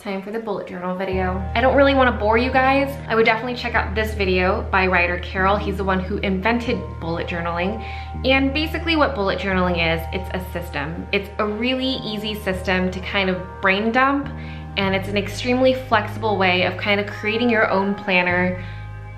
time for the bullet journal video. I don't really want to bore you guys. I would definitely check out this video by writer Carol. He's the one who invented bullet journaling. And basically what bullet journaling is, it's a system. It's a really easy system to kind of brain dump, and it's an extremely flexible way of kind of creating your own planner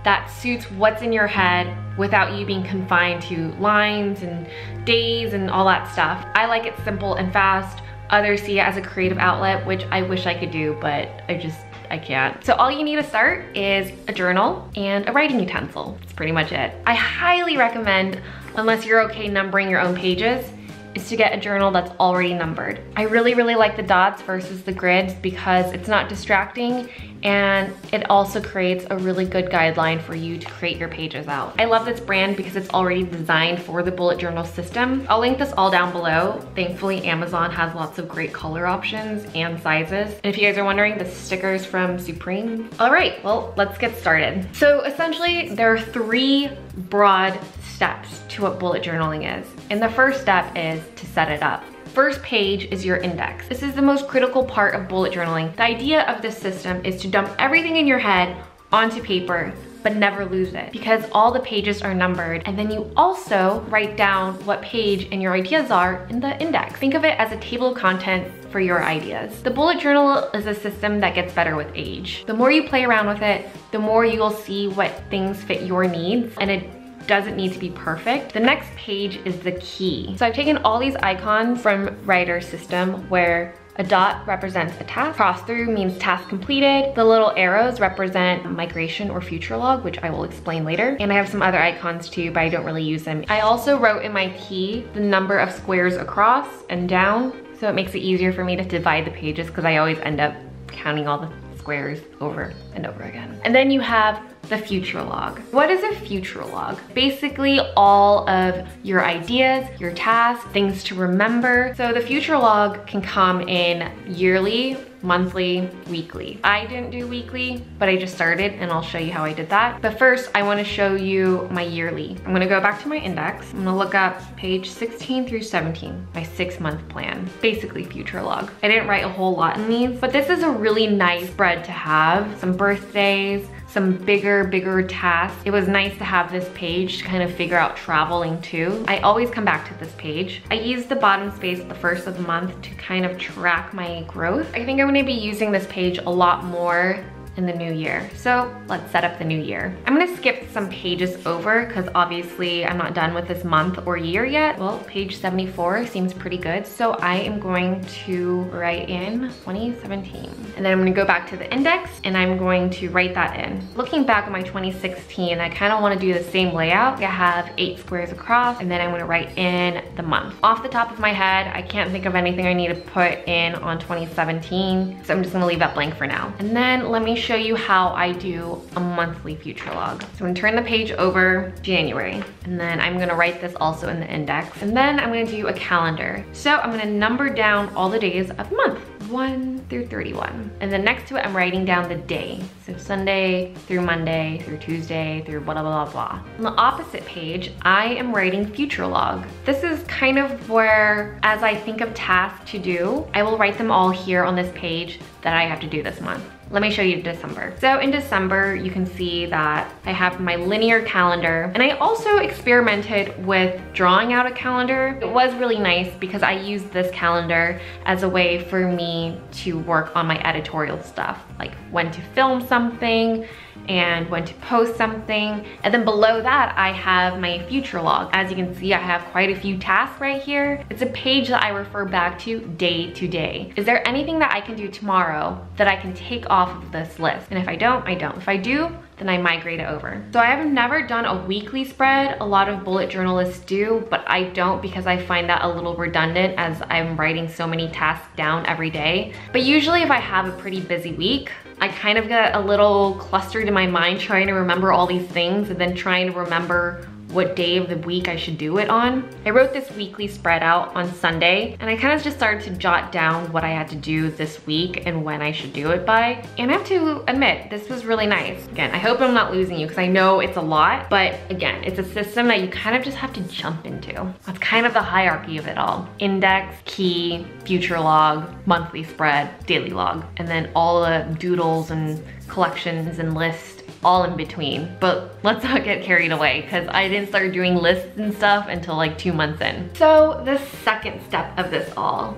that suits what's in your head without you being confined to lines and days and all that stuff. I like it simple and fast. Others see it as a creative outlet, which I wish I could do, but I can't. So all you need to start is a journal and a writing utensil. That's pretty much it. I highly recommend, unless you're okay numbering your own pages, is to get a journal that's already numbered. I really like the dots versus the grids because it's not distracting, and it also creates a really good guideline for you to create your pages out. I love this brand because it's already designed for the bullet journal system. I'll link this all down below. Thankfully, Amazon has lots of great color options and sizes. And if you guys are wondering, the sticker's from Supreme. All right, well, let's get started. So essentially, there are 3 broad steps to what bullet journaling is. And the first step is to set it up. First page is your index. This is the most critical part of bullet journaling. The idea of this system is to dump everything in your head onto paper, but never lose it, because all the pages are numbered. And then you also write down what page and your ideas are in the index. Think of it as a table of contents for your ideas. The bullet journal is a system that gets better with age. The more you play around with it, the more you'll see what things fit your needs, and it doesn't need to be perfect. The next page is the key. So I've taken all these icons from Writer's system, where a dot represents a task, cross through means task completed, the little arrows represent migration or future log, which I will explain later, and I have some other icons too, but I don't really use them. I also wrote in my key the number of squares across and down, so it makes it easier for me to divide the pages because I always end up counting all the squares over and over again. And then you have the future log. What is a future log? Basically all of your ideas, your tasks, things to remember. So the future log can come in yearly, monthly, weekly. I didn't do weekly, but I just started, and I'll show you how I did that. But first, I wanna show you my yearly. I'm gonna go back to my index. I'm gonna look up page 16 through 17, my 6-month plan. Basically future log. I didn't write a whole lot in these, but this is a really nice spread to have. Some birthdays, some bigger tasks. It was nice to have this page to kind of figure out traveling too. I always come back to this page. I use the bottom space at the first of the month to kind of track my growth. I think I'm gonna be using this page a lot more in the new year. So let's set up the new year. I'm gonna skip some pages over because obviously I'm not done with this month or year yet. Well, page 74 seems pretty good. So I am going to write in 2017. And then I'm gonna go back to the index and I'm going to write that in. Looking back at my 2016, I kind of wanna do the same layout. I have 8 squares across, and then I'm gonna write in the month. Off the top of my head, I can't think of anything I need to put in on 2017. So I'm just gonna leave that blank for now. And then let me show you how I do a monthly future log. So I'm gonna turn the page over January, and then I'm gonna write this also in the index, and then I'm gonna do a calendar. So I'm gonna number down all the days of the month, 1 through 31. And then next to it, I'm writing down the day. So Sunday through Monday, through Tuesday, through blah, blah, blah, blah. On the opposite page, I am writing future log. This is kind of where, as I think of tasks to do, I will write them all here on this page that I have to do this month. Let me show you December. So in December, you can see that I have my linear calendar, and I also experimented with drawing out a calendar. It was really nice because I used this calendar as a way for me to work on my editorial stuff, like when to film something and when to post something. And then below that, I have my future log. As you can see, I have quite a few tasks right here. It's a page that I refer back to day. Is there anything that I can do tomorrow that I can take off of this list? And if I don't, I don't. If I do, then I migrate it over. So I have never done a weekly spread. A lot of bullet journalists do, but I don't because I find that a little redundant as I'm writing so many tasks down every day. But usually if I have a pretty busy week, I kind of get a little clustered in my mind trying to remember all these things and then trying to remember what day of the week I should do it on. I wrote this weekly spread out on Sunday, and I kind of just started to jot down what I had to do this week and when I should do it by. And I have to admit, this was really nice. Again, I hope I'm not losing you because I know it's a lot, but again, it's a system that you kind of just have to jump into. That's kind of the hierarchy of it all. Index, key, future log, monthly spread, daily log, and then all the doodles and collections and lists all in between. But let's not get carried away because I didn't start doing lists and stuff until like 2 months in. So the second step of this all,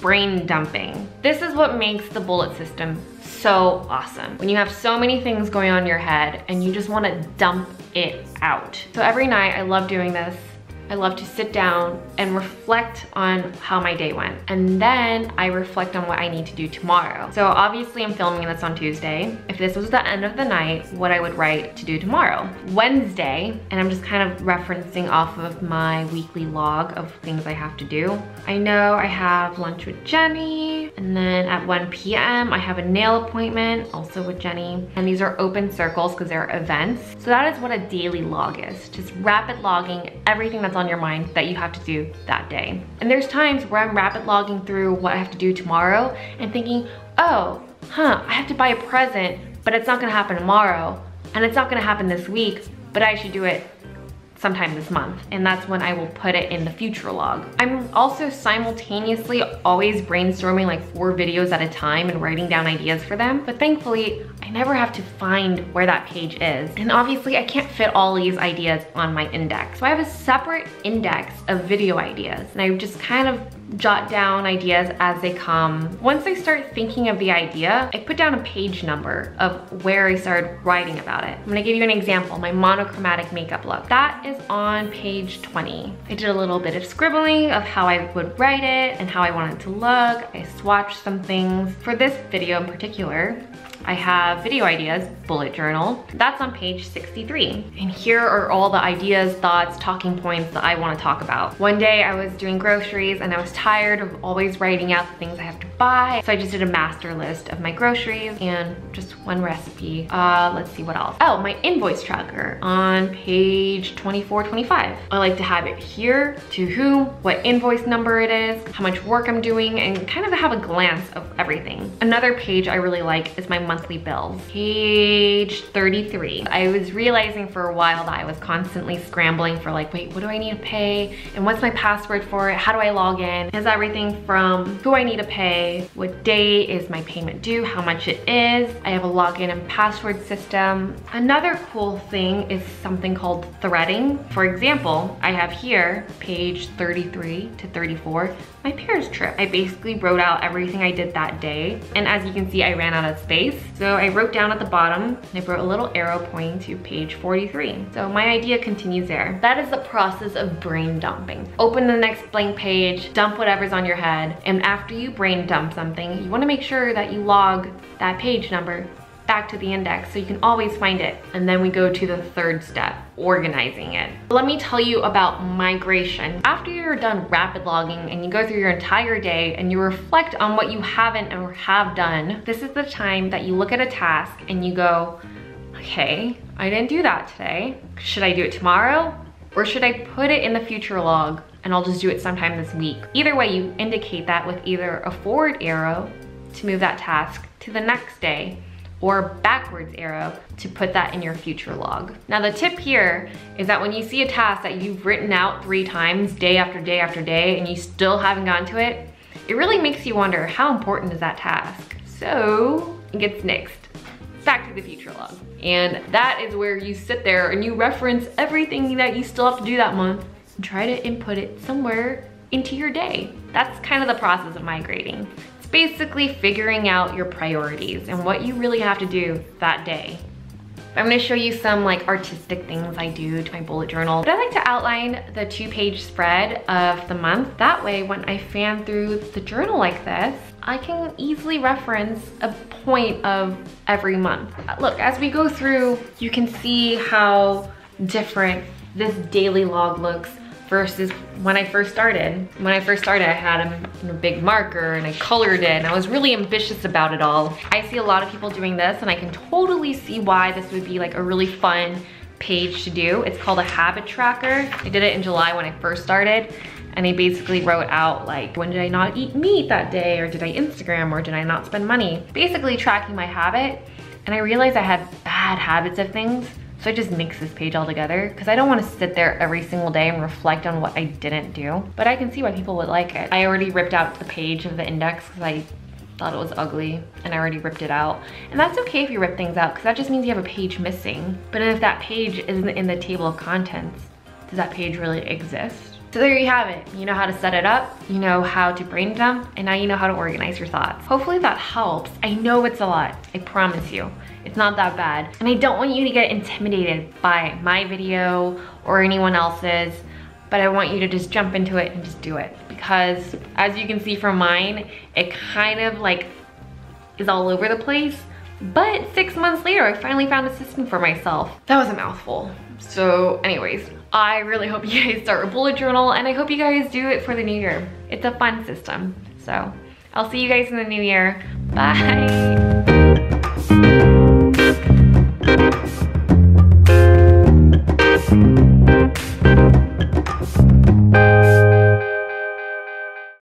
brain dumping. This is what makes the bullet system so awesome. When you have so many things going on in your head and you just want to dump it out. So every night I love doing this. I love to sit down and reflect on how my day went. And then I reflect on what I need to do tomorrow. So obviously I'm filming this on Tuesday. If this was the end of the night, what I would write to do tomorrow. Wednesday, and I'm just kind of referencing off of my weekly log of things I have to do. I know I have lunch with Jenny, and then at 1 p.m. I have a nail appointment, also with Jenny. And these are open circles because they're events. So that is what a daily log is. Just rapid logging everything that's on your mind that you have to do that day. And there's times where I'm rapid logging through what I have to do tomorrow and thinking, oh, I have to buy a present, but it's not gonna happen tomorrow, and it's not gonna happen this week, but I should do it sometime this month. And that's when I will put it in the future log. I'm also simultaneously always brainstorming like 4 videos at a time and writing down ideas for them. But thankfully, I never have to find where that page is. And obviously I can't fit all these ideas on my index. So I have a separate index of video ideas, and I just kind of jot down ideas as they come. Once I start thinking of the idea, I put down a page number of where I started writing about it. I'm gonna give you an example, my monochromatic makeup look. That is on page 20. I did a little bit of scribbling of how I would write it and how I want it to look. I swatched some things. For this video in particular, I have video ideas, bullet journal. That's on page 63. And here are all the ideas, thoughts, talking points that I want to talk about. One day I was doing groceries and I was tired of always writing out the things I have to buy. So I just did a master list of my groceries and just one recipe. Let's see what else. Oh, my invoice tracker on page 24, 25. I like to have it here, to whom, what invoice number it is, how much work I'm doing, and kind of have a glance of everything. Another page I really like is my monthly bills. Page 33. I was realizing for a while that I was constantly scrambling for like, wait, what do I need to pay? And what's my password for it? How do I log in? Is everything from who I need to pay, what day is my payment due, how much it is. I have a login and password system. Another cool thing is something called threading. For example, I have here, page 33 to 34, my Paris trip. I basically wrote out everything I did that day. And as you can see, I ran out of space. So I wrote down at the bottom, I wrote a little arrow pointing to page 43. So my idea continues there. That is the process of brain dumping. Open the next blank page, dump whatever's on your head. And after you brain dump something, you wanna make sure that you log that page number back to the index so you can always find it. And then we go to the third step, organizing it. Let me tell you about migration. After you're done rapid logging and you go through your entire day and you reflect on what you haven't or have done, this is the time that you look at a task and you go, okay, I didn't do that today. Should I do it tomorrow? Or should I put it in the future log and I'll just do it sometime this week? Either way, you indicate that with either a forward arrow to move that task to the next day, or a backwards arrow to put that in your future log. Now the tip here is that when you see a task that you've written out 3 times, day after day after day, and you still haven't gotten to it, it really makes you wonder, how important is that task? So it gets nixed. Back to the future log. And that is where you sit there and you reference everything that you still have to do that month and try to input it somewhere into your day. That's kind of the process of migrating. It's basically figuring out your priorities and what you really have to do that day. I'm gonna show you some like artistic things I do to my bullet journal. But I like to outline the 2-page spread of the month. That way, when I fan through the journal like this, I can easily reference a point of every month. Look, as we go through, you can see how different this daily log looks versus when I first started. When I first started, I had a big marker and I colored it and I was really ambitious about it all. I see a lot of people doing this and I can totally see why this would be like a really fun page to do. It's called a habit tracker. I did it in July when I first started, and I basically wrote out like, when did I not eat meat that day, or did I Instagram, or did I not spend money? Basically tracking my habit, and I realized I had bad habits of things, so I just mixed this page all together because I don't want to sit there every single day and reflect on what I didn't do, but I can see why people would like it. I already ripped out the page of the index because I thought it was ugly, and I already ripped it out. And that's okay if you rip things out, because that just means you have a page missing. But if that page isn't in the table of contents, does that page really exist? So there you have it. You know how to set it up, you know how to brain dump, and now you know how to organize your thoughts. Hopefully that helps. I know it's a lot, I promise you. It's not that bad. And I don't want you to get intimidated by my video or anyone else's, but I want you to just jump into it and just do it. Because as you can see from mine, it kind of like is all over the place. But 6 months later, I finally found a system for myself. That was a mouthful. So anyways, I really hope you guys start a bullet journal, and I hope you guys do it for the new year. It's a fun system. So I'll see you guys in the new year. Bye.